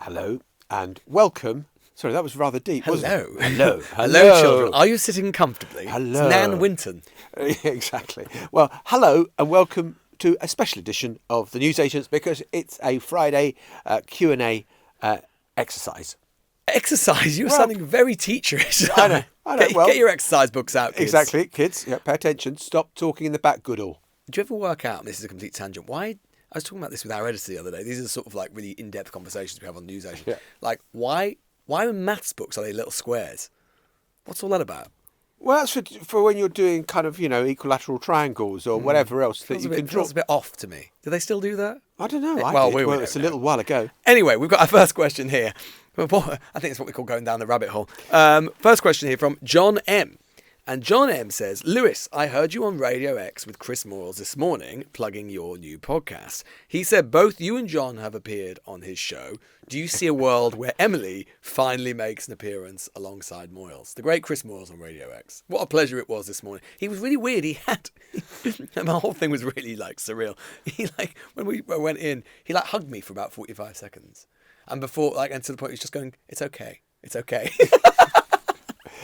Hello and welcome. Sorry, that was rather deep, wasn't it? Hello. Hello. Hello, children. Are you sitting comfortably? Hello. It's Nan Winton. Exactly. Well, hello and welcome to a special edition of the Newsagents because it's a Friday Q&A exercise. Exercise? You're sounding very teacherish. I know. Get your exercise books out, kids. Exactly, kids. Yeah, pay attention. Stop talking in the back, Goodall. Do you ever work out, and this is a complete tangent, why... I was talking about this with our editor the other day. These are sort of like really in-depth conversations we have on Newsagents. Yeah. Like, why in maths books are they little squares? What's all that about? Well, that's for when you're doing kind of, equilateral triangles or whatever else that you can draw. Feels a bit off to me. Do they still do that? I don't know. Well, It's a little while ago. Anyway, we've got our first question here. I think it's what we call going down the rabbit hole. First question here from John M. And John M says, Lewis, I heard you on Radio X with Chris Moyles this morning, plugging your new podcast. He said both you and John have appeared on his show. Do you see a world where Emily finally makes an appearance alongside Moyles? The great Chris Moyles on Radio X. What a pleasure it was this morning. He was really weird. And the whole thing was really surreal. When we went in, he hugged me for about 45 seconds. And before, and to the point, he was just going, it's okay. It's okay.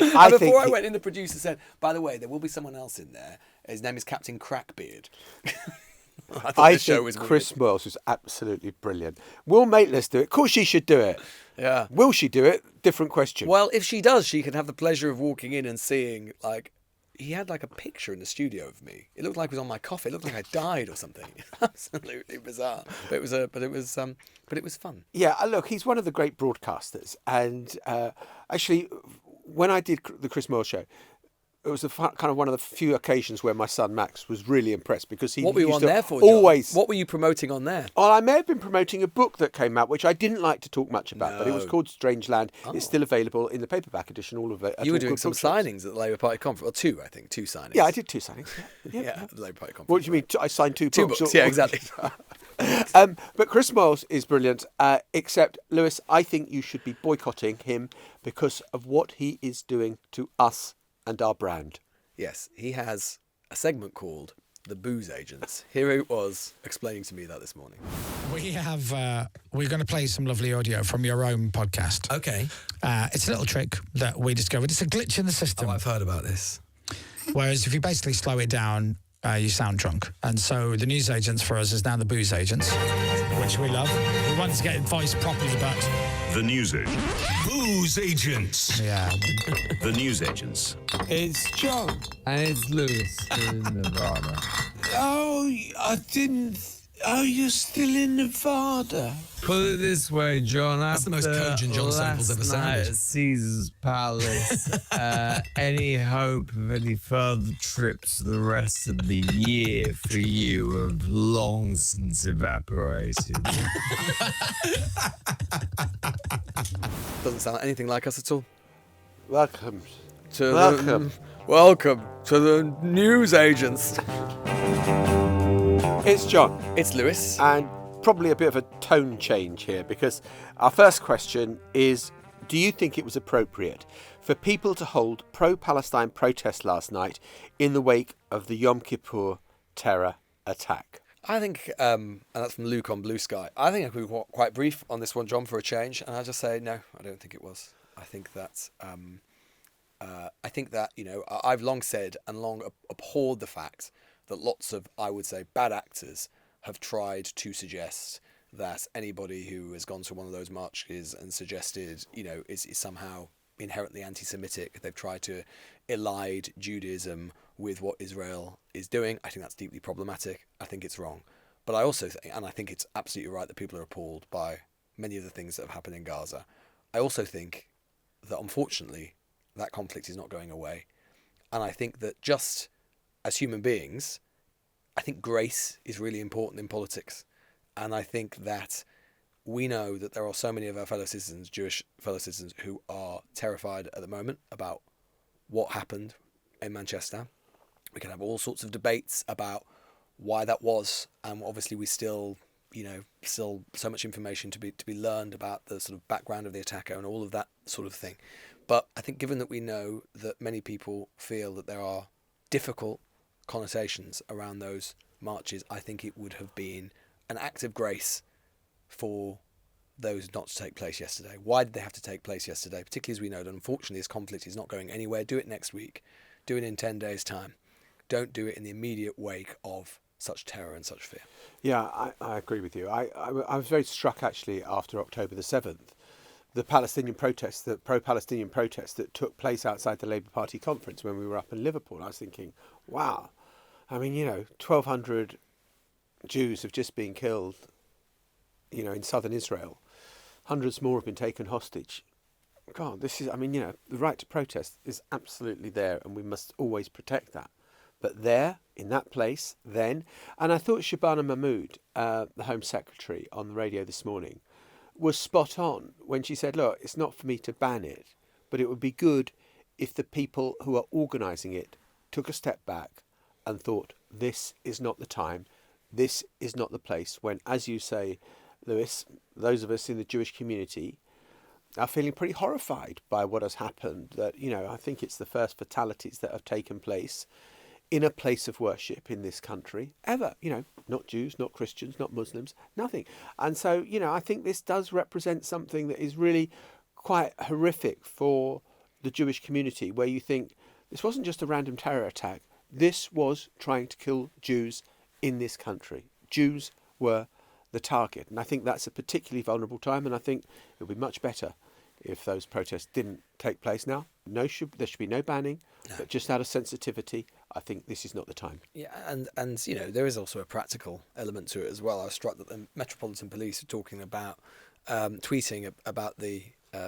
I went in, the producer said, by the way, there will be someone else in there. His name is Captain Crackbeard. I think Chris Moyles was absolutely brilliant. Will Maitlis do it? Of course she should do it. Yeah. Will she do it? Different question. Well, if she does, she can have the pleasure of walking in and seeing, he had a picture in the studio of me. It looked like it was on my coffee. It looked like I died or something. Absolutely bizarre. But it was fun. Yeah, look, he's one of the great broadcasters. And actually, when I did the Chris Moyles show, it was kind of one of the few occasions where my son Max was really impressed because he. What were you on there for, John? What were you promoting on there? Well, I may have been promoting a book that came out, which I didn't like to talk much about, but it was called Strange Land. Oh. It's still available in the paperback edition. All of it. You were doing some signings at the Labour Party conference, or two signings. Yeah, I did 2 signings. Yeah, at the Labour Party conference. What do you mean? I signed two books? 2 books. Yeah, exactly. But Chris Moyles is brilliant. Except, Lewis, I think you should be boycotting him because of what he is doing to us and our brand. Yes, he has a segment called The Booze Agents. Here it was explaining to me that this morning. We're going to play some lovely audio from your own podcast. Okay. It's a little trick that we discovered. It's a glitch in the system. Oh, I've heard about this. Whereas if you basically slow it down, you sound drunk. And so the News Agents for us is now the Booze Agents, which we love. We want to get voiced properly, but... The News Agents. Booze Agents. Yeah. The News Agents. It's John. And it's Lewis in Nevada. Oh, I didn't... Oh, you're still in Nevada. Put it this way, John. That's the most cogent John Samples ever sounded. At Caesar's Palace. Any hope of any further trips the rest of the year for you have long since evaporated. Doesn't sound anything like us at all. Welcome to the News Agents. It's John. It's Lewis. And probably a bit of a tone change here because our first question is, do you think it was appropriate for people to hold pro-Palestine protests last night in the wake of the Yom Kippur terror attack? I think, and that's from Luke on Blue Sky, I think I could be quite brief on this one, John, for a change, and I'll just say, no, I don't think it was. I think that, I've long said and long abhorred the fact that lots of, I would say, bad actors have tried to suggest that anybody who has gone to one of those marches and suggested, is somehow inherently anti-Semitic. They've tried to elide Judaism with what Israel is doing. I think that's deeply problematic. I think it's wrong. But I also think, and I think it's absolutely right that people are appalled by many of the things that have happened in Gaza. I also think that, unfortunately, that conflict is not going away. And I think that just as human beings, I think grace is really important in politics. And I think that we know that there are so many of our fellow citizens, Jewish fellow citizens, who are terrified at the moment about what happened in Manchester. We can have all sorts of debates about why that was. And obviously we still so much information to be learned about the sort of background of the attacker and all of that sort of thing. But I think given that we know that many people feel that there are difficult connotations around those marches, I think it would have been an act of grace for those not to take place yesterday? Why did they have to take place yesterday? Particularly as we know that unfortunately this conflict is not going anywhere. Do it next week. Do it in 10 days' time. Don't do it in the immediate wake of such terror and such fear. Yeah, I agree with you. I was very struck actually after October the 7th, the Palestinian protests, the pro-Palestinian protests that took place outside the Labour Party conference when we were up in Liverpool. I was thinking, wow, I mean, 1,200 Jews have just been killed, in southern Israel. Hundreds more have been taken hostage. God, the right to protest is absolutely there, and we must always protect that. But there, in that place, then, and I thought Shabana Mahmood, the Home Secretary, on the radio this morning, was spot on when she said, look, it's not for me to ban it, but it would be good if the people who are organising it took a step back and thought, this is not the time, this is not the place, when, as you say, Lewis, those of us in the Jewish community are feeling pretty horrified by what has happened. That, I think it's the first fatalities that have taken place in a place of worship in this country ever. Not Jews, not Christians, not Muslims, nothing. And so, I think this does represent something that is really quite horrific for the Jewish community, where you think this wasn't just a random terror attack. This was trying to kill Jews in this country. Jews were the target. And I think that's a particularly vulnerable time. And I think it would be much better if those protests didn't take place now. There should be no banning, but just out of sensitivity, I think this is not the time. Yeah, and there is also a practical element to it as well. I was struck that the Metropolitan Police are talking about, tweeting about the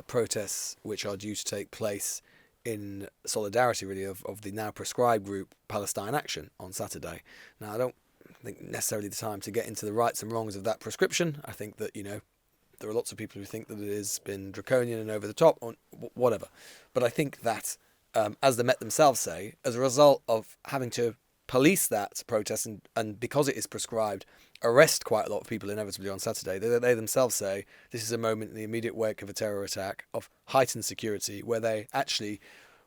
protests which are due to take place in solidarity, really, of the now proscribed group Palestine Action on Saturday. Now, I don't think necessarily the time to get into the rights and wrongs of that prescription. I think that, there are lots of people who think that it has been draconian and over the top, or whatever. But I think that, as the Met themselves say, as a result of having to police that protest and because it is prescribed, arrest quite a lot of people inevitably on Saturday, they themselves say this is a moment in the immediate wake of a terror attack of heightened security, where they actually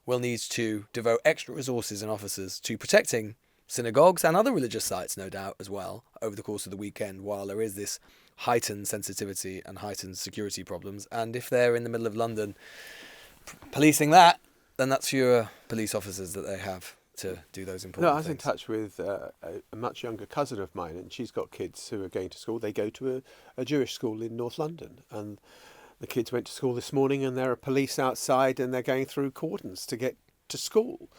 will need to devote extra resources and officers to protecting synagogues and other religious sites, no doubt, as well, over the course of the weekend, while there is this heightened sensitivity and heightened security problems. And if they're in the middle of London policing that, then that's fewer police officers that they have to do those important things. I was in touch with a much younger cousin of mine, and she's got kids who are going to school. They go to a Jewish school in North London, and the kids went to school this morning, and there are police outside, and they're going through cordons to get to school.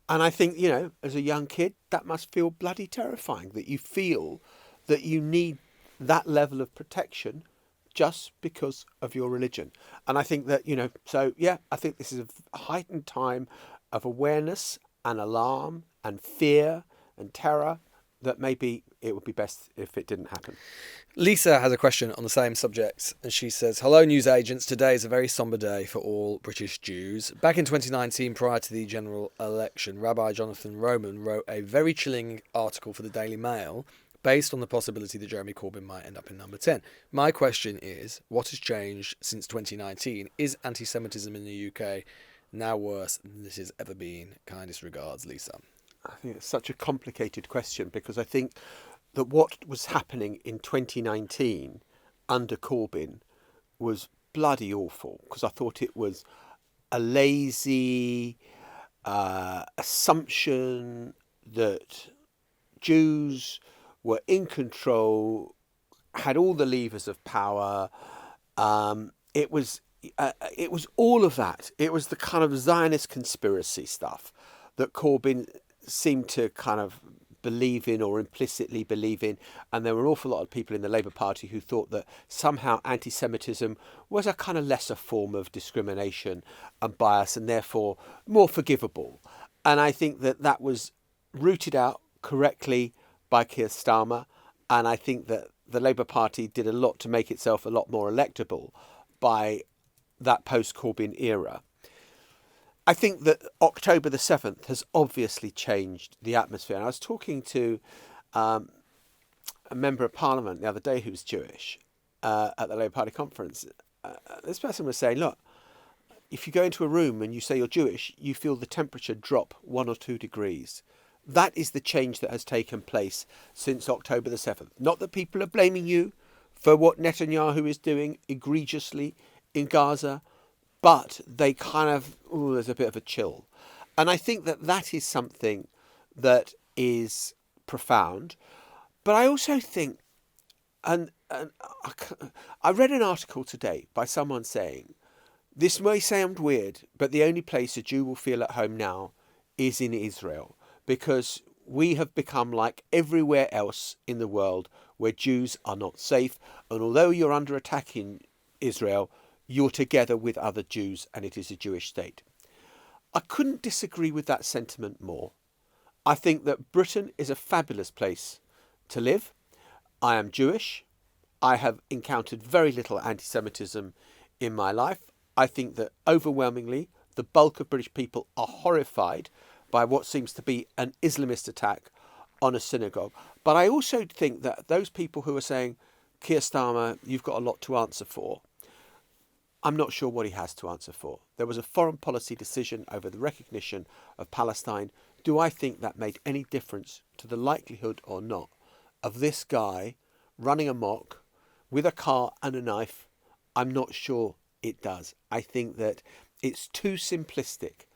And I think, as a young kid, that must feel bloody terrifying, that you feel that you need that level of protection just because of your religion. And I think that, I think this is a heightened time of awareness and alarm and fear and terror that maybe it would be best if it didn't happen. Lisa has a question on the same subject, and she says, hello, news agents. Today is a very sombre day for all British Jews. Back in 2019, prior to the general election, Rabbi Jonathan Roman wrote a very chilling article for the Daily Mail based on the possibility that Jeremy Corbyn might end up in number 10. My question is, what has changed since 2019? Is anti-Semitism in the UK now worse than this has ever been? Kindest regards, Lisa. I think it's such a complicated question, because I think that what was happening in 2019 under Corbyn was bloody awful, because I thought it was a lazy assumption that Jews were in control, had all the levers of power. It was all of that. It was the kind of Zionist conspiracy stuff that Corbyn seemed to kind of believe in or implicitly believe in. And there were an awful lot of people in the Labour Party who thought that somehow anti-Semitism was a kind of lesser form of discrimination and bias, and therefore more forgivable. And I think that was rooted out correctly by Keir Starmer. And I think that the Labour Party did a lot to make itself a lot more electable by that post-Corbyn era. I think that October the 7th has obviously changed the atmosphere. And I was talking to a member of Parliament the other day who's Jewish at the Labour Party conference. This person was saying, look, if you go into a room and you say you're Jewish, you feel the temperature drop 1 or 2 degrees. That is the change that has taken place since October the 7th. Not that people are blaming you for what Netanyahu is doing egregiously in Gaza, but they kind of, there's a bit of a chill. And I think that is something that is profound. But I also think, and I read an article today by someone saying, this may sound weird, but the only place a Jew will feel at home now is in Israel, because we have become like everywhere else in the world where Jews are not safe. And although you're under attack in Israel, you're together with other Jews and it is a Jewish state. I couldn't disagree with that sentiment more. I think that Britain is a fabulous place to live. I am Jewish. I have encountered very little anti-Semitism in my life. I think that overwhelmingly the bulk of British people are horrified by what seems to be an Islamist attack on a synagogue. But I also think that those people who are saying, Keir Starmer, you've got a lot to answer for, I'm not sure what he has to answer for. There was a foreign policy decision over the recognition of Palestine. Do I think that made any difference to the likelihood or not of this guy running amok with a car and a knife? I'm not sure it does. I think that it's too simplistic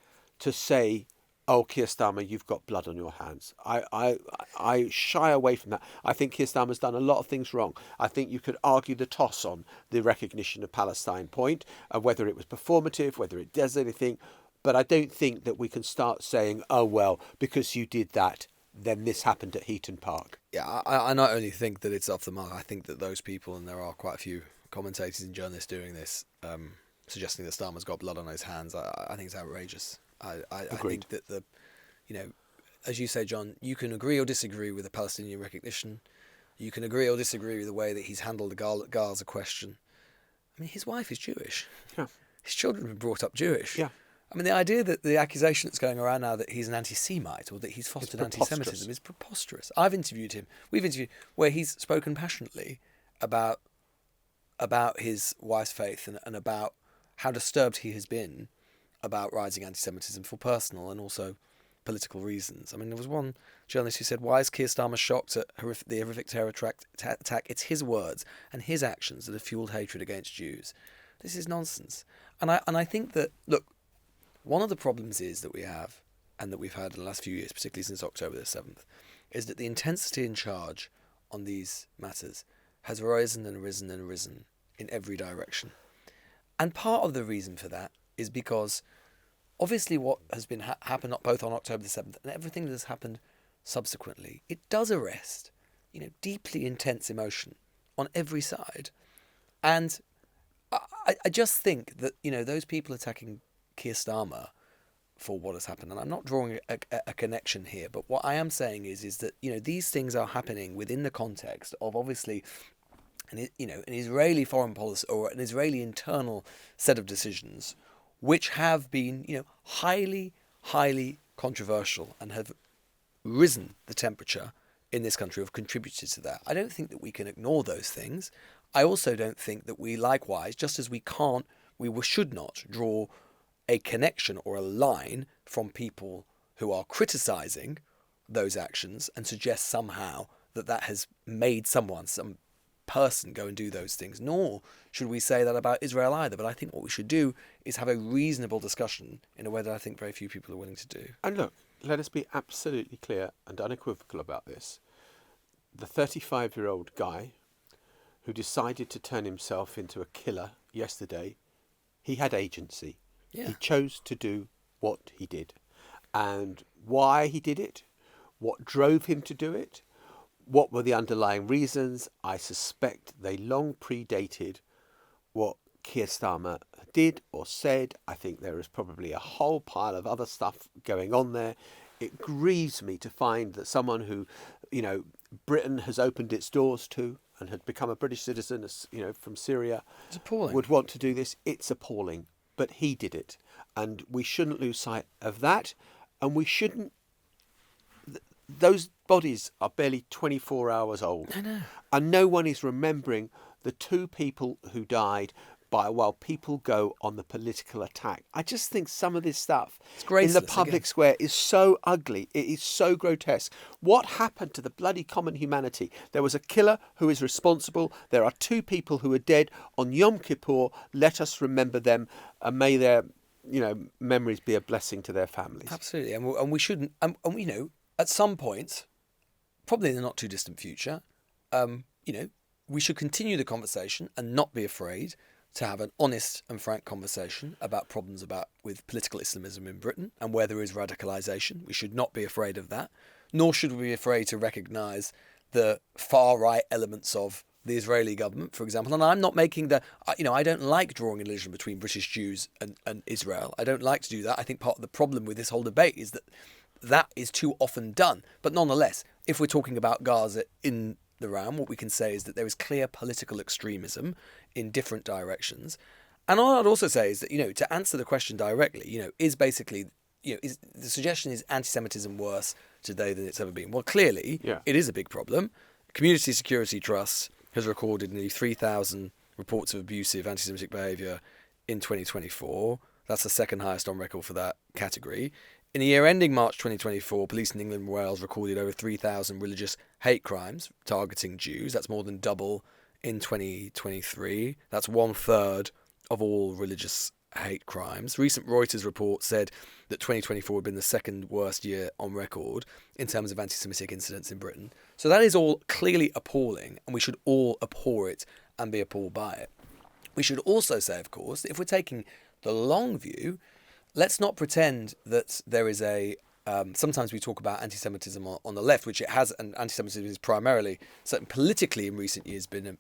to say, oh, Keir Starmer, you've got blood on your hands. I shy away from that. I think Keir Starmer's done a lot of things wrong. I think you could argue the toss on the recognition of Palestine point, and whether it was performative, whether it does anything. But I don't think that we can start saying, oh, well, because you did that, then this happened at Heaton Park. Yeah, I not only think that it's off the mark, I think that those people, and there are quite a few commentators and journalists doing this, suggesting that Starmer's got blood on his hands, I think it's outrageous. I think that as you say, John, you can agree or disagree with the Palestinian recognition. You can agree or disagree with the way that he's handled the Gaza question. I mean, his wife is Jewish. Yeah. His children were brought up Jewish. Yeah. I mean, the idea that the accusation that's going around now that he's an anti-Semite or that he's fostered anti-Semitism is preposterous. I've interviewed him. We've interviewed where he's spoken passionately about his wife's faith and about how disturbed he has been about rising anti-Semitism for personal and also political reasons. I mean, there was one journalist who said, why is Keir Starmer shocked at the horrific terror attack? It's his words and his actions that have fueled hatred against Jews. This is nonsense. And I think that, look, one of the problems is that we have, and that we've had in the last few years, particularly since October the 7th, is that the intensity and charge on these matters has risen and risen and risen in every direction. And part of the reason for that is because obviously what has been happened both on October the 7th and everything that has happened subsequently, it does arrest, deeply intense emotion on every side. And I just think that, those people attacking Keir Starmer for what has happened, and I'm not drawing a connection here, but what I am saying is that, these things are happening within the context of obviously an Israeli foreign policy or an Israeli internal set of decisions which have been, highly, highly controversial and have risen the temperature in this country, have contributed to that. I don't think that we can ignore those things. I also don't think that we likewise, just as we should not draw a connection or a line from people who are criticising those actions and suggest somehow that has made some person go and do those things, nor should we say that about Israel either. But I think what we should do is have a reasonable discussion in a way that I think very few people are willing to do. And look, let us be absolutely clear and unequivocal about this. The 35-year-old guy who decided to turn himself into a killer yesterday, he had agency. Yeah. He chose to do what he did. And why he did it, what drove him to do it, what were the underlying reasons, I suspect they long predated what Keir Starmer did or said. I think there is probably a whole pile of other stuff going on there. It grieves me to find that someone who, Britain has opened its doors to and had become a British citizen, from Syria, it's appalling, would want to do this. It's appalling. But he did it. And we shouldn't lose sight of that. And we shouldn't... Those bodies are barely 24 hours old. I know. And no one is remembering the two people who died by while people go on the political attack. I just think some of this stuff in the graceless, public again. square is so ugly. It is so grotesque. What happened to the bloody common humanity? There was a killer who is responsible. There are 2 people who are dead on Yom Kippur. Let us remember them, and may their memories be a blessing to their families. Absolutely, and we shouldn't. And at some point, probably in the not too distant future, we should continue the conversation and not be afraid to have an honest and frank conversation about problems with political Islamism in Britain and where there is radicalisation. We should not be afraid of that, nor should we be afraid to recognise the far right elements of the Israeli government, for example. And I'm not making I don't like drawing a relation between British Jews and Israel. I don't like to do that. I think part of the problem with this whole debate is that is too often done. But nonetheless, if we're talking about Gaza in the round, what we can say is that there is clear political extremism in different directions. And all I'd also say is that, to answer the question directly, is basically, is the suggestion is anti-Semitism worse today than it's ever been? Well, clearly, It is a big problem. Community Security Trust has recorded nearly 3,000 reports of abusive anti-Semitic behaviour in 2024. That's the second highest on record for that category. In the year ending March 2024, police in England and Wales recorded over 3,000 religious hate crimes targeting Jews. That's more than double in 2023. That's 1/3 of all religious hate crimes. Recent Reuters report said that 2024 had been the second worst year on record in terms of anti-Semitic incidents in Britain. So that is all clearly appalling, and we should all abhor it and be appalled by it. We should also say, of course, that if we're taking the long view, let's not pretend that there is sometimes we talk about anti-Semitism on the left, which it has, and anti-Semitism is primarily, certainly politically in recent years, been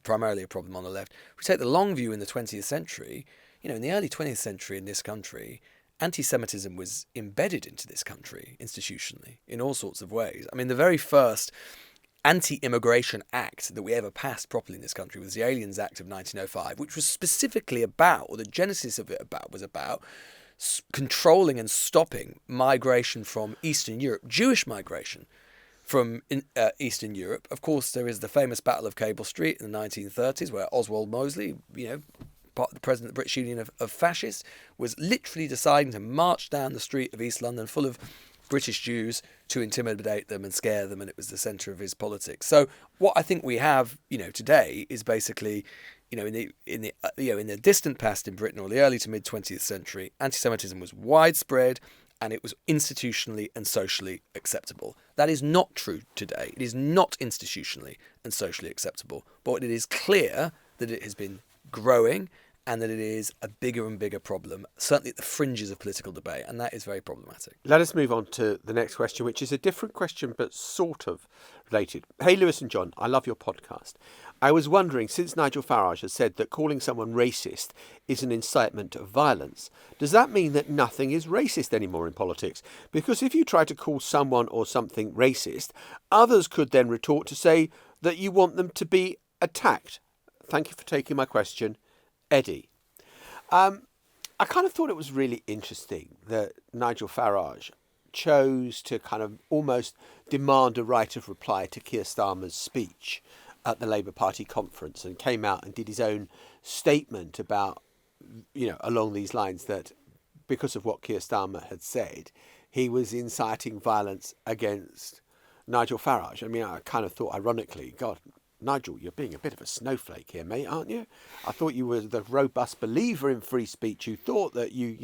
primarily a problem on the left. If we take the long view in the 20th century, in the early 20th century in this country, anti-Semitism was embedded into this country institutionally in all sorts of ways. I mean, the very first anti-immigration act that we ever passed properly in this country was the Aliens Act of 1905, which was specifically about, or the genesis of it was about, controlling and stopping migration from Eastern Europe, Jewish migration from Eastern Europe. Of course, there is the famous Battle of Cable Street in the 1930s, where Oswald Mosley, the president of the British Union of Fascists, was literally deciding to march down the street of East London full of British Jews to intimidate them and scare them, and it was the centre of his politics. So what I think we have, today is basically, in the distant past in Britain, or the early to mid 20th century, anti-Semitism was widespread and it was institutionally and socially acceptable. That is not true today. It is not institutionally and socially acceptable, but it is clear that it has been growing and that it is a bigger and bigger problem, certainly at the fringes of political debate, and that is very problematic. Let us move on to the next question, which is a different question, but sort of related. Hey, Lewis and John, I love your podcast. I was wondering, since Nigel Farage has said that calling someone racist is an incitement of violence, does that mean that nothing is racist anymore in politics? Because if you try to call someone or something racist, others could then retort to say that you want them to be attacked. Thank you for taking my question. Eddie. I kind of thought it was really interesting that Nigel Farage chose to kind of almost demand a right of reply to Keir Starmer's speech at the Labour Party conference, and came out and did his own statement about, along these lines, that because of what Keir Starmer had said, he was inciting violence against Nigel Farage. I mean, I kind of thought, ironically, God, Nigel, you're being a bit of a snowflake here, mate, aren't you? I thought you were the robust believer in free speech. You thought that you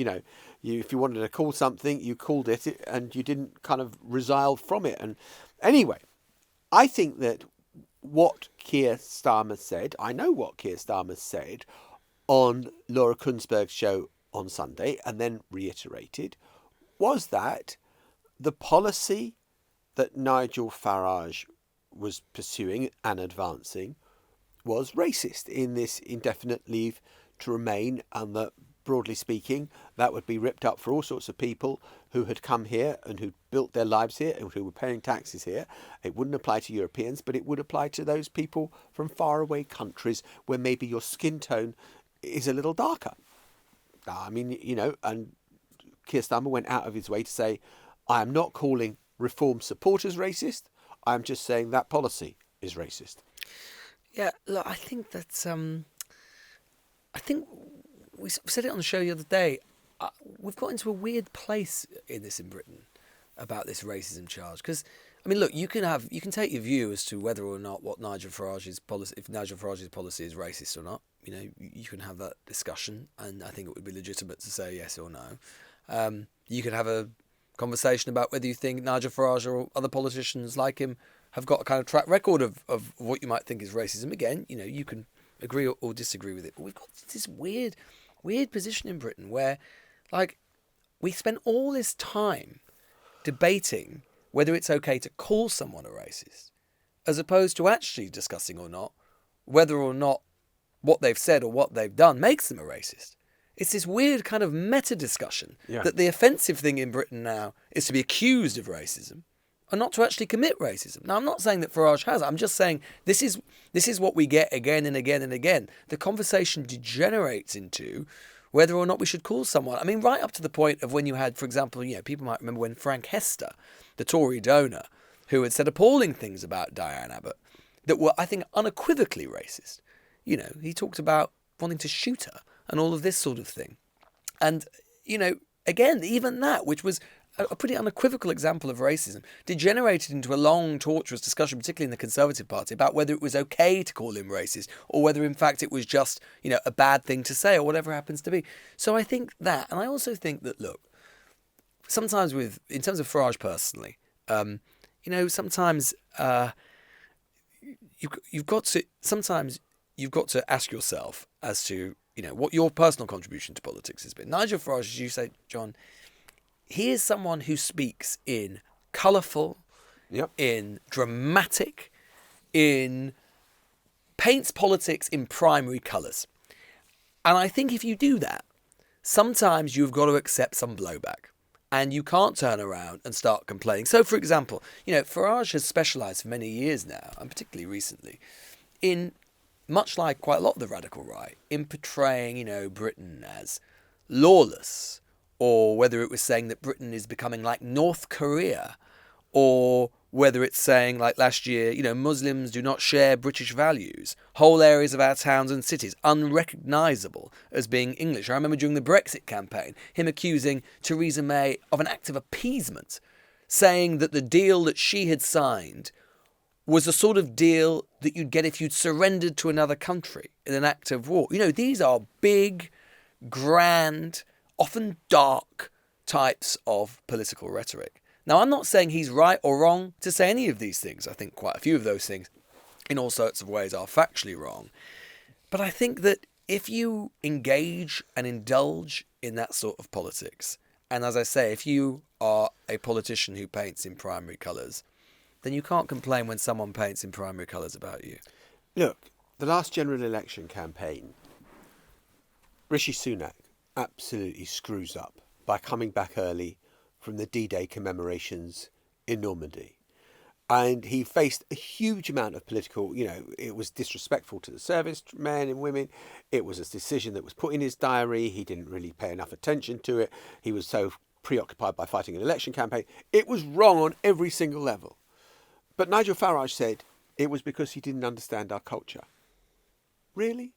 if you wanted to call something, you called it, and you didn't kind of resile from it. And anyway, I think that what Keir Starmer said, I know what Keir Starmer said on Laura Kunzberg's show on Sunday, and then reiterated, was that the policy that Nigel Farage was pursuing and advancing was racist in this indefinite leave to remain, and that, broadly speaking, that would be ripped up for all sorts of people who had come here and who built their lives here and who were paying taxes here. It wouldn't apply to Europeans, but it would apply to those people from faraway countries where maybe your skin tone is a little darker. I mean, and Keir Starmer went out of his way to say, I am not calling Reform supporters racist. I'm just saying that policy is racist. Yeah, look, I think that I think we said it on the show the other day. We've got into a weird place in Britain about this racism charge. Because, I mean, look, you can take your view as to whether or not if Nigel Farage's policy is racist or not. You know, you can have that discussion, and I think it would be legitimate to say yes or no. You can have a conversation about whether you think Nigel Farage or other politicians like him have got a kind of track record of what you might think is racism. Again, you know, you can agree or disagree with it. But we've got this weird position in Britain where, like, we spend all this time debating whether it's okay to call someone a racist, as opposed to actually discussing or not whether or not what they've said or what they've done makes them a racist. It's this weird kind of meta discussion that the offensive thing in Britain now is to be accused of racism and not to actually commit racism. Now, I'm not saying that Farage has. I'm just saying this is what we get again and again and again. The conversation degenerates into whether or not we should call someone. I mean, right up to the point of when you had, for example, you know, people might remember when Frank Hester, the Tory donor, who had said appalling things about Diane Abbott that were, I think, unequivocally racist. You know, he talked about wanting to shoot her and all of this sort of thing. And, you know, again, even that, which was a pretty unequivocal example of racism, degenerated into a long, torturous discussion, particularly in the Conservative Party, about whether it was okay to call him racist or whether, in fact, it was just, you know, a bad thing to say or whatever happens to be. So I think that, and I also think that, look, sometimes in terms of Farage personally, you know, sometimes you've got to ask yourself as to, you know, what your personal contribution to politics has been. Nigel Farage, as you say, John, he is someone who speaks in colourful, in dramatic, paints politics in primary colours. And I think if you do that, sometimes you've got to accept some blowback. And you can't turn around and start complaining. So, for example, you know, Farage has specialised for many years now, and particularly recently, in, much like quite a lot of the radical right, in portraying, you know, Britain as lawless, or whether it was saying that Britain is becoming like North Korea, or whether it's saying, like last year, you know, Muslims do not share British values, whole areas of our towns and cities unrecognisable as being English. I remember during the Brexit campaign, him accusing Theresa May of an act of appeasement, saying that the deal that she had signed was the sort of deal that you'd get if you'd surrendered to another country in an act of war. You know, these are big, grand, often dark types of political rhetoric. Now, I'm not saying he's right or wrong to say any of these things. I think quite a few of those things, in all sorts of ways, are factually wrong. But I think that if you engage and indulge in that sort of politics, and as I say, if you are a politician who paints in primary colours, then you can't complain when someone paints in primary colours about you. Look, the last general election campaign, Rishi Sunak absolutely screws up by coming back early from the D-Day commemorations in Normandy. And he faced a huge amount of political, you know, it was disrespectful to the servicemen and women. It was a decision that was put in his diary. He didn't really pay enough attention to it. He was so preoccupied by fighting an election campaign. It was wrong on every single level. But Nigel Farage said it was because he didn't understand our culture. Really?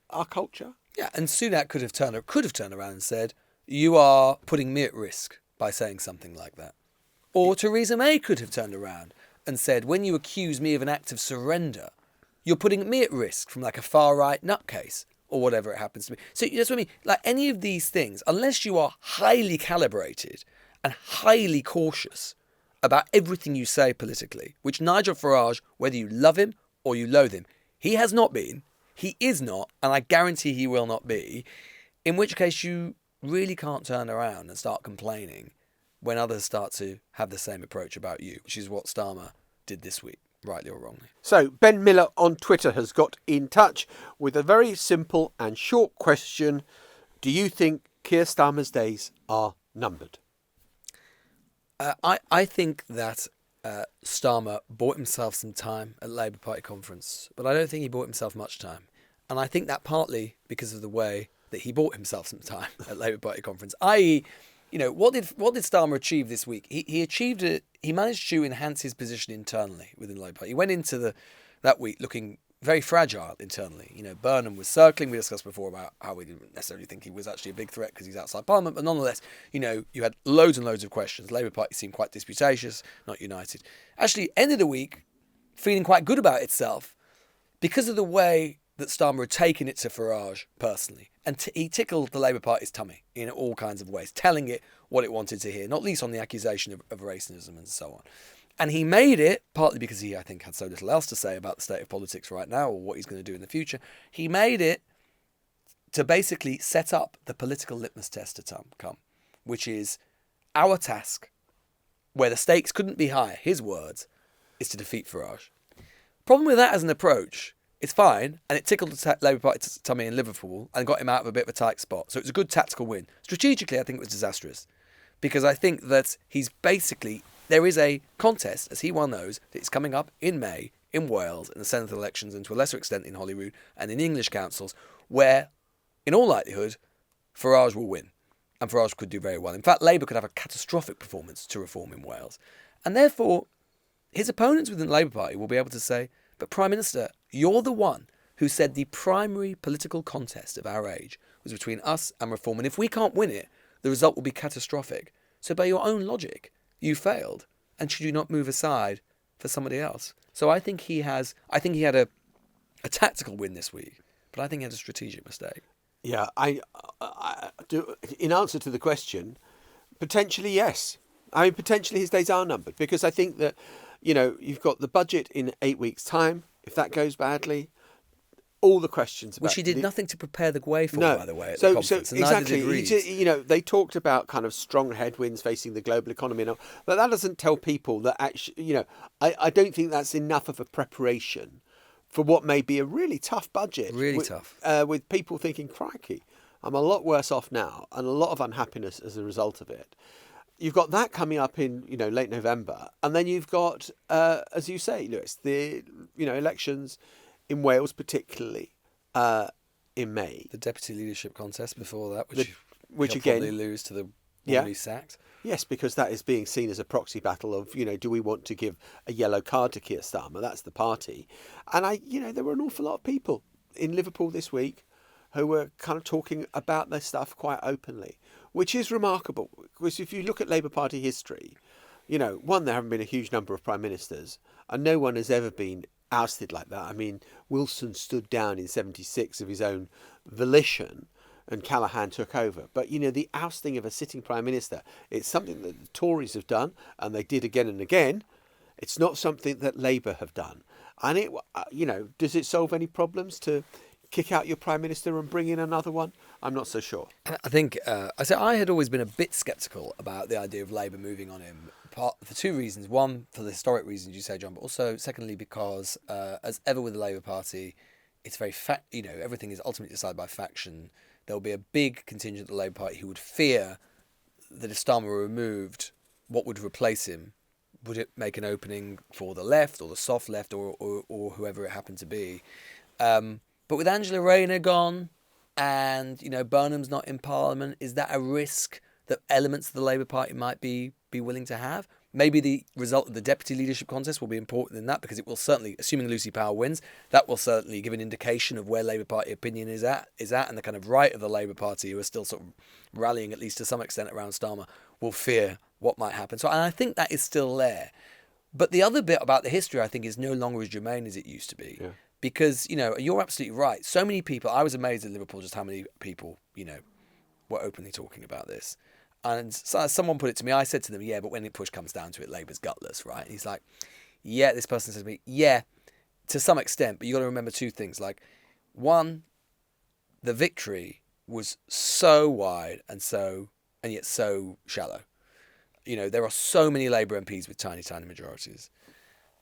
Our culture? Yeah, and Sunak could have turned around and said, you are putting me at risk by saying something like that. Or Theresa May could have turned around and said, when you accuse me of an act of surrender, you're putting me at risk from like a far-right nutcase, or whatever it happens to be. So that's what I mean. Like any of these things, unless you are highly calibrated and highly cautious about everything you say politically, which Nigel Farage, whether you love him or you loathe him, he has not been, he is not, and I guarantee he will not be, in which case you really can't turn around and start complaining when others start to have the same approach about you, which is what Starmer did this week, rightly or wrongly. So Ben Miller on Twitter has got in touch with a very simple and short question. Do you think Keir Starmer's days are numbered? I think that Starmer bought himself some time at Labour Party conference, but I don't think he bought himself much time. And I think that partly because of the way that he bought himself some time at Labour Party conference. I.e., you know, what did Starmer achieve this week? He achieved it. He managed to enhance his position internally within the Labour Party. He went into that week looking very fragile internally. You know, Burnham was circling. We discussed before about how we didn't necessarily think he was actually a big threat because he's outside Parliament. But nonetheless, you know, you had loads and loads of questions. Labour Party seemed quite disputatious, not united. Actually, ended the week feeling quite good about itself because of the way that Starmer had taken it to Farage personally. And he tickled the Labour Party's tummy in all kinds of ways, telling it what it wanted to hear, not least on the accusation of racism and so on. And he made it, partly because he, I think, had so little else to say about the state of politics right now or what he's going to do in the future. He made it to basically set up the political litmus test to come, which is our task, where the stakes couldn't be higher, his words, is to defeat Farage. Problem with that as an approach, it's fine, and it tickled the Labour Party's tummy in Liverpool and got him out of a bit of a tight spot. So it was a good tactical win. Strategically, I think it was disastrous, because I think that he's basically... There is a contest, as he well knows, that is coming up in May in Wales, in the Senate elections, and to a lesser extent in Holyrood, and in English councils, where, in all likelihood, Farage will win. And Farage could do very well. In fact, Labour could have a catastrophic performance to reform in Wales. And therefore, his opponents within the Labour Party will be able to say, but Prime Minister, you're the one who said the primary political contest of our age was between us and reform. And if we can't win it, the result will be catastrophic. So by your own logic, you failed, and should you not move aside for somebody else? So I think he had a tactical win this week, but I think he had a strategic mistake. Yeah, I do. In answer to the question, potentially yes. I mean, potentially his days are numbered, because I think that, you know, you've got the budget in 8 weeks' time. If that goes badly, all the questions about... Which he did nothing to prepare the way for, by the way, at the conference. So and exactly, neither did Reid. you know, they talked about kind of strong headwinds facing the global economy and all, but that doesn't tell people that actually, you know, I don't think that's enough of a preparation for what may be a really tough budget. Really tough. With people thinking, crikey, I'm a lot worse off now, and a lot of unhappiness as a result of it. You've got that coming up in, you know, late November, and then you've got, as you say, Lewis, the, you know, elections in Wales particularly in May. The deputy leadership contest before that, which he'll again probably lose to the woman he's sacked. Yes, because that is being seen as a proxy battle of, you know, do we want to give a yellow card to Keir Starmer? That's the party. And you know, there were an awful lot of people in Liverpool this week who were kind of talking about their stuff quite openly, which is remarkable. Because if you look at Labour Party history, you know, one, there haven't been a huge number of prime ministers, and no one has ever been ousted like that. I mean, Wilson stood down in 76 of his own volition, and Callaghan took over. But, you know, the ousting of a sitting prime minister, it's something that the Tories have done, and they did again and again. It's not something that Labour have done. And it, you know, does it solve any problems to kick out your prime minister and bring in another one? I'm not so sure. I think I had always been a bit sceptical about the idea of Labour moving on him, for two reasons. One, for the historic reasons you say, John, but also secondly because, as ever with the Labour Party, it's very you know, everything is ultimately decided by faction. There'll be a big contingent of the Labour Party who would fear that if Starmer were removed, what would replace him? Would it make an opening for the left or the soft left or whoever it happened to be? But with Angela Rayner gone and, you know, Burnham's not in Parliament, is that a risk that elements of the Labour Party might be willing to have? Maybe the result of the deputy leadership contest will be important in that, because it will certainly, assuming Lucy Powell wins, that will certainly give an indication of where Labour Party opinion is at, and the kind of right of the Labour Party, who are still sort of rallying, at least to some extent, around Starmer, will fear what might happen. So, and I think that is still there. But the other bit about the history, I think, is no longer as germane as it used to be. Yeah. Because, you know, you're absolutely right. So many people, I was amazed at Liverpool just how many people, you know, were openly talking about this. And so someone put it to me, I said to them, yeah, but when the push comes down to it, Labour's gutless, right? And he's like, yeah, this person said to me, yeah, to some extent, but you got to remember two things. Like, one, the victory was so wide and yet so shallow. You know, there are so many Labour MPs with tiny, tiny majorities.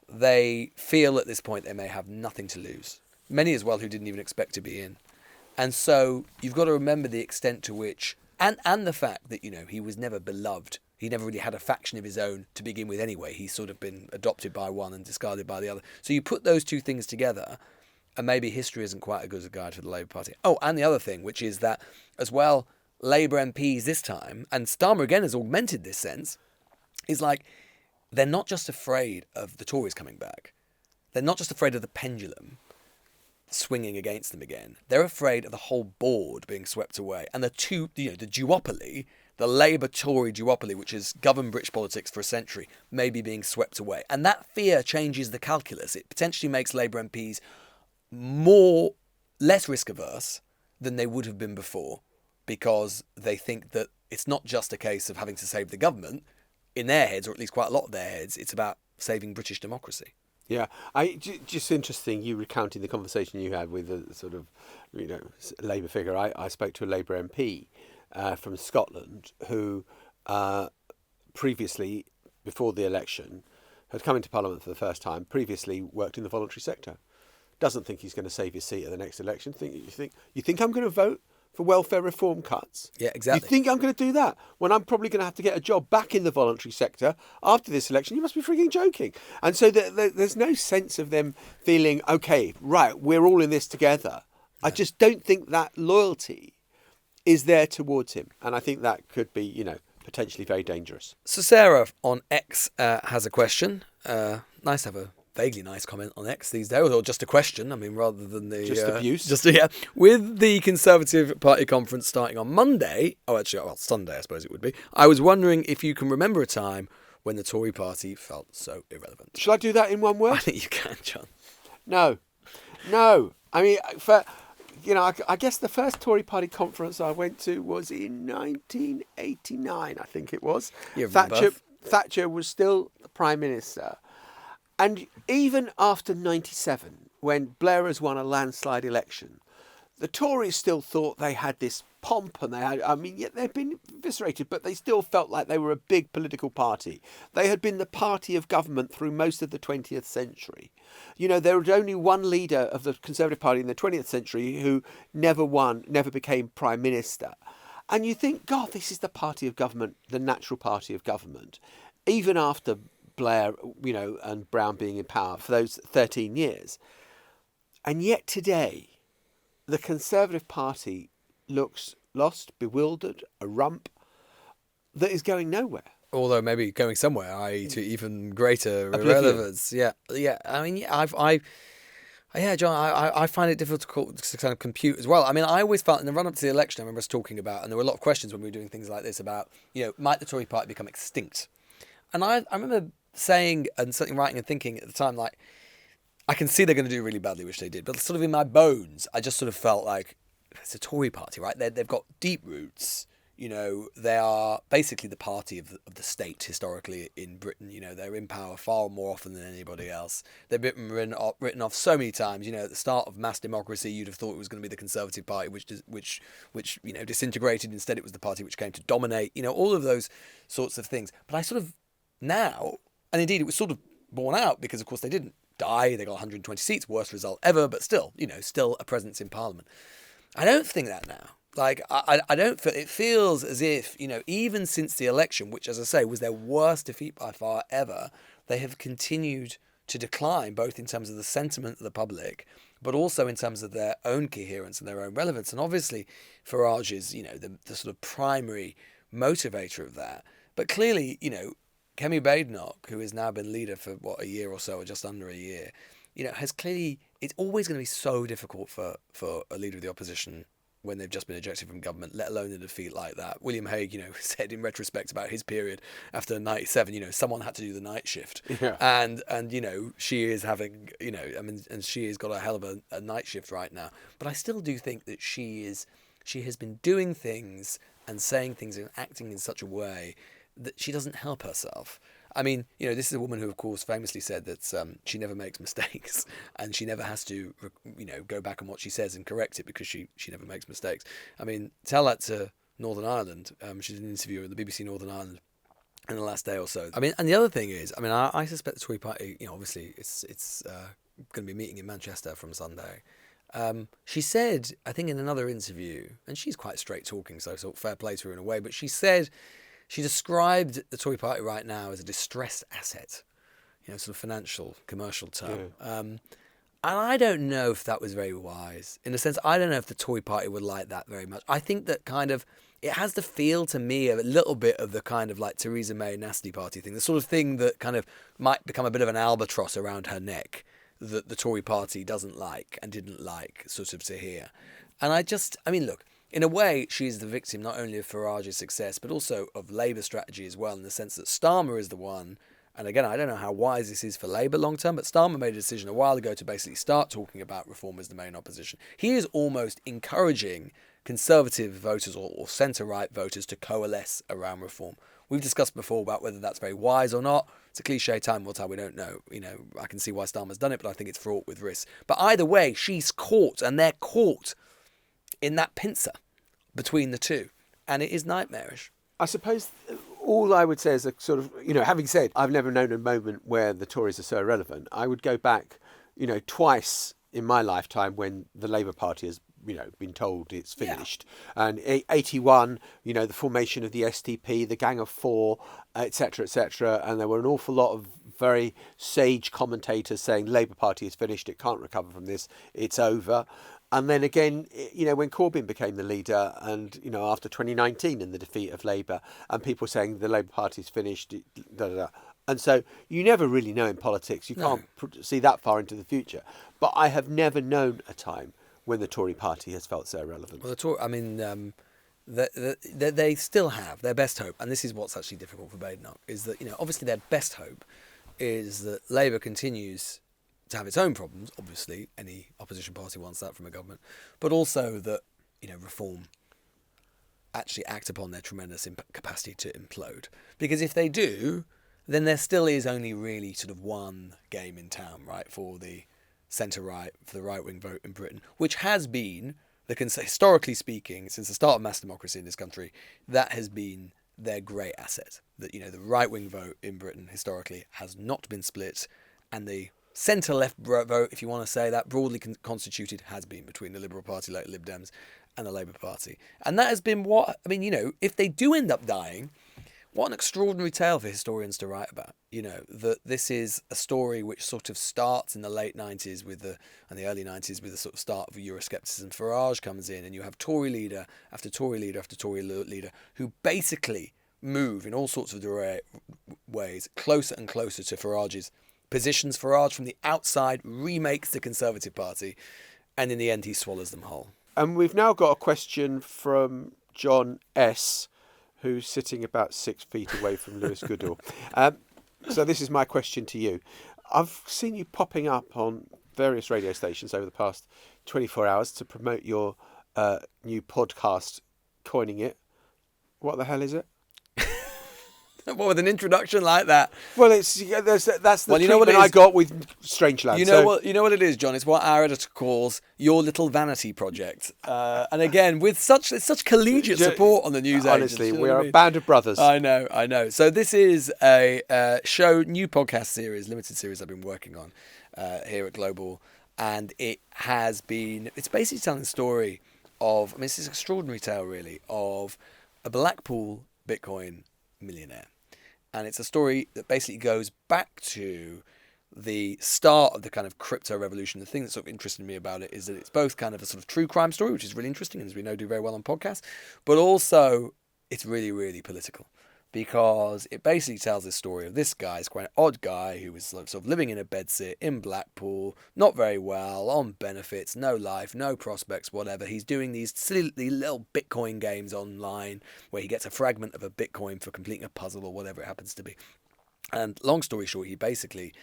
They feel at this point they may have nothing to lose. Many as well who didn't even expect to be in. And so you've got to remember the extent to which, and the fact that, you know, he was never beloved. He never really had a faction of his own to begin with anyway. He's sort of been adopted by one and discarded by the other. So you put those two things together, and maybe history isn't quite as good as a guide for the Labour Party. Oh, and the other thing, which is that, as well, Labour MPs this time, and Starmer again has augmented this sense, is like, they're not just afraid of the Tories coming back. They're not just afraid of the pendulum. swinging against them again. They're afraid of the whole board being swept away. And the duopoly, the Labour-Tory duopoly, which has governed British politics for a century, may be being swept away. And that fear changes the calculus. It potentially makes Labour MPs less risk-averse than they would have been before, because they think that it's not just a case of having to save the government. In their heads, or at least quite a lot of their heads, it's about saving British democracy. Yeah, just interesting. You recounting the conversation you had with a sort of, Labour figure. I spoke to a Labour MP from Scotland who previously, before the election, had come into Parliament for the first time. Previously worked in the voluntary sector. Doesn't think he's going to save his seat at the next election. You think I'm going to vote for welfare reform cuts? Yeah, exactly. You think I'm going to do that when I'm probably going to have to get a job back in the voluntary sector after this election? You must be freaking joking. And so there's no sense of them feeling, okay, right, we're all in this together. No. I just don't think that loyalty is there towards him. And I think that could be, potentially very dangerous. So Sarah on X has a question. Nice to have a vaguely nice comment on X these days, or just a question. I mean, rather than the just abuse. With the Conservative Party conference starting on Monday, Sunday, I suppose it would be. I was wondering if you can remember a time when the Tory Party felt so irrelevant. Shall I do that in one word? I think you can, John. No. I mean, I guess the first Tory Party conference I went to was in 1989. I think it was. Thatcher was still the Prime Minister. And even after 97, when Blair has won a landslide election, the Tories still thought they had this pomp and they'd been eviscerated, but they still felt like they were a big political party. They had been the party of government through most of the 20th century. There was only one leader of the Conservative Party in the 20th century who never became Prime Minister. And you think, God, this is the party of government, the natural party of government, even after Blair, and Brown being in power for those 13 years. And yet today, the Conservative Party looks lost, bewildered, a rump that is going nowhere. Although maybe going somewhere, i.e. to even greater Oblivion. irrelevance. Yeah. I mean, John, I find it difficult to kind of compute as well. I mean, I always felt in the run-up to the election, I remember us talking about, and there were a lot of questions when we were doing things like this about, might the Tory Party become extinct? And I remember saying and certainly writing and thinking at the time, like, I can see they're going to do really badly, which they did, but sort of in my bones, I just sort of felt like it's a Tory party, right? They've got deep roots. They are basically the party of the state historically in Britain. They're in power far more often than anybody else. They've been written off so many times. At the start of mass democracy, you'd have thought it was going to be the Conservative Party, which disintegrated. Instead, it was the party which came to dominate. All of those sorts of things. But I sort of now. And indeed, it was sort of borne out because, of course, they didn't die. They got 120 seats, worst result ever, but still, still a presence in Parliament. I don't think that now. Like, I don't feel, it feels as if, even since the election, which, as I say, was their worst defeat by far ever, they have continued to decline, both in terms of the sentiment of the public, but also in terms of their own coherence and their own relevance. And obviously, Farage is, the sort of primary motivator of that. But clearly, Kemi Badenoch, who has now been leader for, a year or so, or just under a year, has clearly... It's always going to be so difficult for a leader of the opposition when they've just been ejected from government, let alone a defeat like that. William Hague, said in retrospect about his period after 97, someone had to do the night shift. Yeah. And she is having, and she has got a hell of a night shift right now. But I still do think that she has been doing things and saying things and acting in such a way that she doesn't help herself. I mean, this is a woman who, of course, famously said that she never makes mistakes and she never has to, go back on what she says and correct it because she never makes mistakes. I mean, tell that to Northern Ireland. She did an interview with the BBC Northern Ireland in the last day or so. I mean, and the other thing is, I suspect the Tory party, obviously it's going to be meeting in Manchester from Sunday. She said, I think in another interview, and she's quite straight talking, so sort of fair play to her in a way, but she said, she described the Tory party right now as a distressed asset, sort of financial, commercial term. Yeah. And I don't know if that was very wise. In a sense, I don't know if the Tory party would like that very much. I think that kind of, it has the feel to me of a little bit of the kind of like Theresa May nasty party thing, the sort of thing that kind of might become a bit of an albatross around her neck, that the Tory party doesn't like and didn't like sort of to hear. And I mean, look, in a way, she's the victim not only of Farage's success, but also of Labour strategy as well, in the sense that Starmer is the one. And again, I don't know how wise this is for Labour long term, but Starmer made a decision a while ago to basically start talking about reform as the main opposition. He is almost encouraging Conservative voters or centre-right voters to coalesce around reform. We've discussed before about whether that's very wise or not. It's a cliche, time will tell, we don't know. You know, I can see why Starmer's done it, but I think it's fraught with risk. But either way, she's caught, and they're caught in that pincer between the two. And it is nightmarish. I suppose all I would say is a sort of, having said I've never known a moment where the Tories are so irrelevant, I would go back, twice in my lifetime when the Labour Party has, been told it's finished. Yeah. And 81, the formation of the SDP, the Gang of Four, etc., etc. And there were an awful lot of very sage commentators saying Labour Party is finished, it can't recover from this, it's over. And then again, when Corbyn became the leader and, after 2019 and the defeat of Labour and people saying the Labour Party's finished, da, da, da. And so you never really know in politics. You can't see that far into the future. But I have never known a time when the Tory party has felt so irrelevant. Well, they still have their best hope. And this is what's actually difficult for Badenoch, is that, obviously their best hope is that Labour continues to have its own problems. Obviously, any opposition party wants that from a government. But also that, reform actually act upon their tremendous capacity to implode. Because if they do, then there still is only really sort of one game in town, right, for the centre-right, for the right-wing vote in Britain, which has been, historically speaking, since the start of mass democracy in this country, that has been their great asset. That, the right-wing vote in Britain historically has not been split, and the centre-left vote, if you want to say that, broadly constituted, has been between the Liberal Party, like Lib Dems, and the Labour Party. And that has been if they do end up dying, what an extraordinary tale for historians to write about. That this is a story which sort of starts in the late 90s and the early 90s with the sort of start of Euroscepticism. Farage comes in and you have Tory leader after Tory leader after Tory leader who basically move in all sorts of ways closer and closer to Farage's positions. Farage from the outside remakes the Conservative Party, and in the end he swallows them whole. And we've now got a question from John S., who's sitting about 6 feet away from Lewis Goodall. So this is my question to you. I've seen you popping up on various radio stations over the past 24 hours to promote your new podcast, Coining It. What the hell is it? What, with an introduction like that? Well, that's the treatment I got with Strangeland. You know what it is, John. It's what our editor calls your little vanity project. And again, with such collegiate support on the news. Honestly, we are a band of brothers. I know. So this is a new podcast series, limited series I've been working on here at Global, and it's basically telling the story of, it's this extraordinary tale really of a Blackpool Bitcoin millionaire. And it's a story that basically goes back to the start of the kind of crypto revolution. The thing that sort of interested me about it is that it's both kind of a sort of true crime story, which is really interesting, and as we know, do very well on podcasts, but also it's really, really political, because it basically tells this story of this guy, this quite an odd guy who was sort of living in a bedsit in Blackpool, not very well, on benefits, no life, no prospects, whatever. He's doing these silly little Bitcoin games online where he gets a fragment of a Bitcoin for completing a puzzle or whatever it happens to be. And long story short, he basically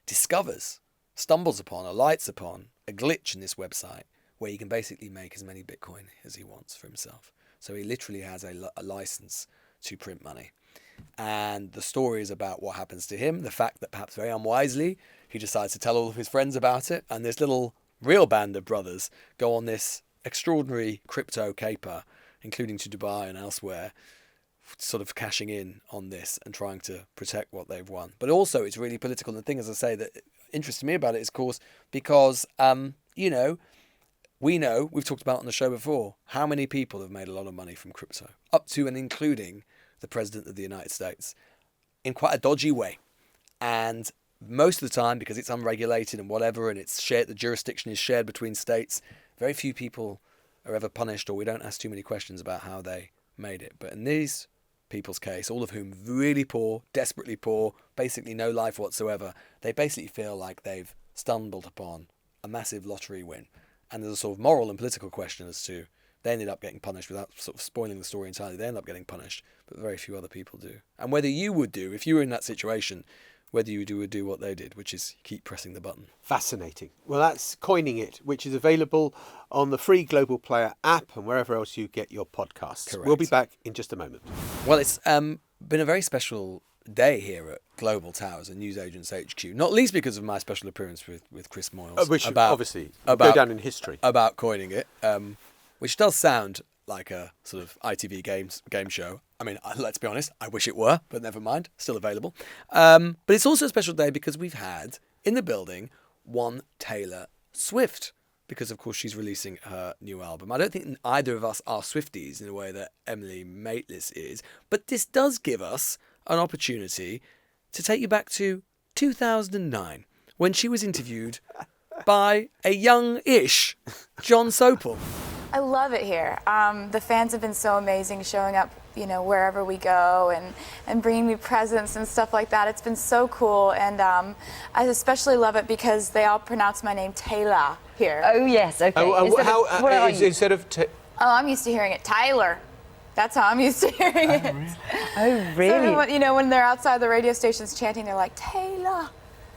stumbles upon, alights upon a glitch in this website where he can basically make as many Bitcoin as he wants for himself. So he literally has a license to print money. And the story is about what happens to him, the fact that perhaps very unwisely he decides to tell all of his friends about it, and this little real band of brothers go on this extraordinary crypto caper, including to Dubai and elsewhere, sort of cashing in on this and trying to protect what they've won. But also it's really political, and the thing, as I say, that interests me about it is, of course, because we've talked about on the show before how many people have made a lot of money from crypto, up to and including the President of the United States, in quite a dodgy way. And most of the time, because it's unregulated and whatever, and it's shared, the jurisdiction is shared between states, very few people are ever punished, or we don't ask too many questions about how they made it. But in these people's case, all of whom really poor, desperately poor, basically no life whatsoever, they basically feel like they've stumbled upon a massive lottery win. And there's a sort of moral and political question as to they ended up getting punished without sort of spoiling the story entirely. They end up getting punished, but very few other people do. And whether you would do, if you were in that situation, whether you would do what they did, which is keep pressing the button. Fascinating. Well, that's Coining It, which is available on the free Global Player app and wherever else you get your podcasts. Correct. We'll be back in just a moment. Well, it's been a very special day here at Global Towers and Newsagents HQ, not least because of my special appearance with Chris Moyles. Which obviously go down in history. About Coining It, which does sound like a sort of ITV game show. I mean, let's be honest, I wish it were, but never mind, still available. But it's also a special day because we've had, in the building, one Taylor Swift, because of course she's releasing her new album. I don't think either of us are Swifties in a way that Emily Maitlis is, but this does give us an opportunity to take you back to 2009, when she was interviewed by a young-ish John Sopel. I love it here. The fans have been so amazing, showing up, wherever we go and bringing me presents and stuff like that. It's been so cool, and I especially love it because they all pronounce my name Taylor here. Oh yes, okay. Instead of I'm used to hearing it Tyler. That's how I'm used to hearing it. Oh really? So, when they're outside the radio stations chanting, they're like Taylor.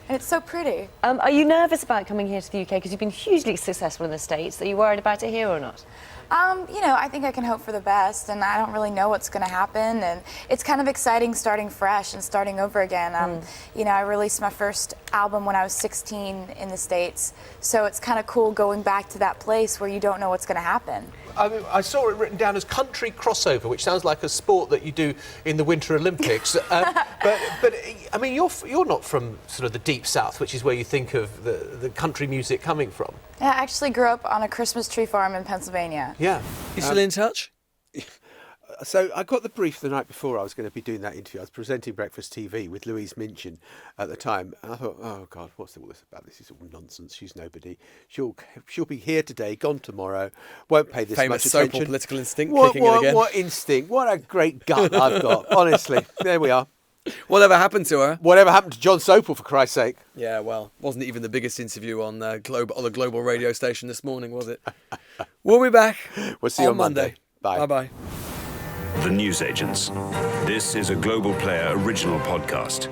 And it's so pretty. Are you nervous about coming here to the UK because you've been hugely successful in the States? Are you worried about it here or not? I think I can hope for the best, and I don't really know what's going to happen. And it's kind of exciting starting fresh and starting over again. I released my first album when I was 16 in the States, so it's kind of cool going back to that place where you don't know what's going to happen. I saw it written down as country crossover, which sounds like a sport that you do in the Winter Olympics. But I mean, you're not from sort of the deep south, which is where you think of the country music coming from. Yeah, I actually grew up on a Christmas tree farm in Pennsylvania. Yeah. You still in touch? So I got the brief the night before I was going to be doing that interview. I was presenting Breakfast TV with Louise Minchin at the time. And I thought, oh, God, what's all this about? This is all nonsense. She's nobody. She'll be here today, gone tomorrow, won't pay this Famous much attention. Sopel political instinct kicking in again. What instinct? What a great gut I've got. Honestly, there we are. Whatever happened to her? Whatever happened to John Sopel, for Christ's sake? Yeah, well, wasn't even the biggest interview on the global radio station this morning, was it? We'll be back. We'll see you on Monday. Bye. Bye-bye. The Newsagents. This is a Global Player original podcast.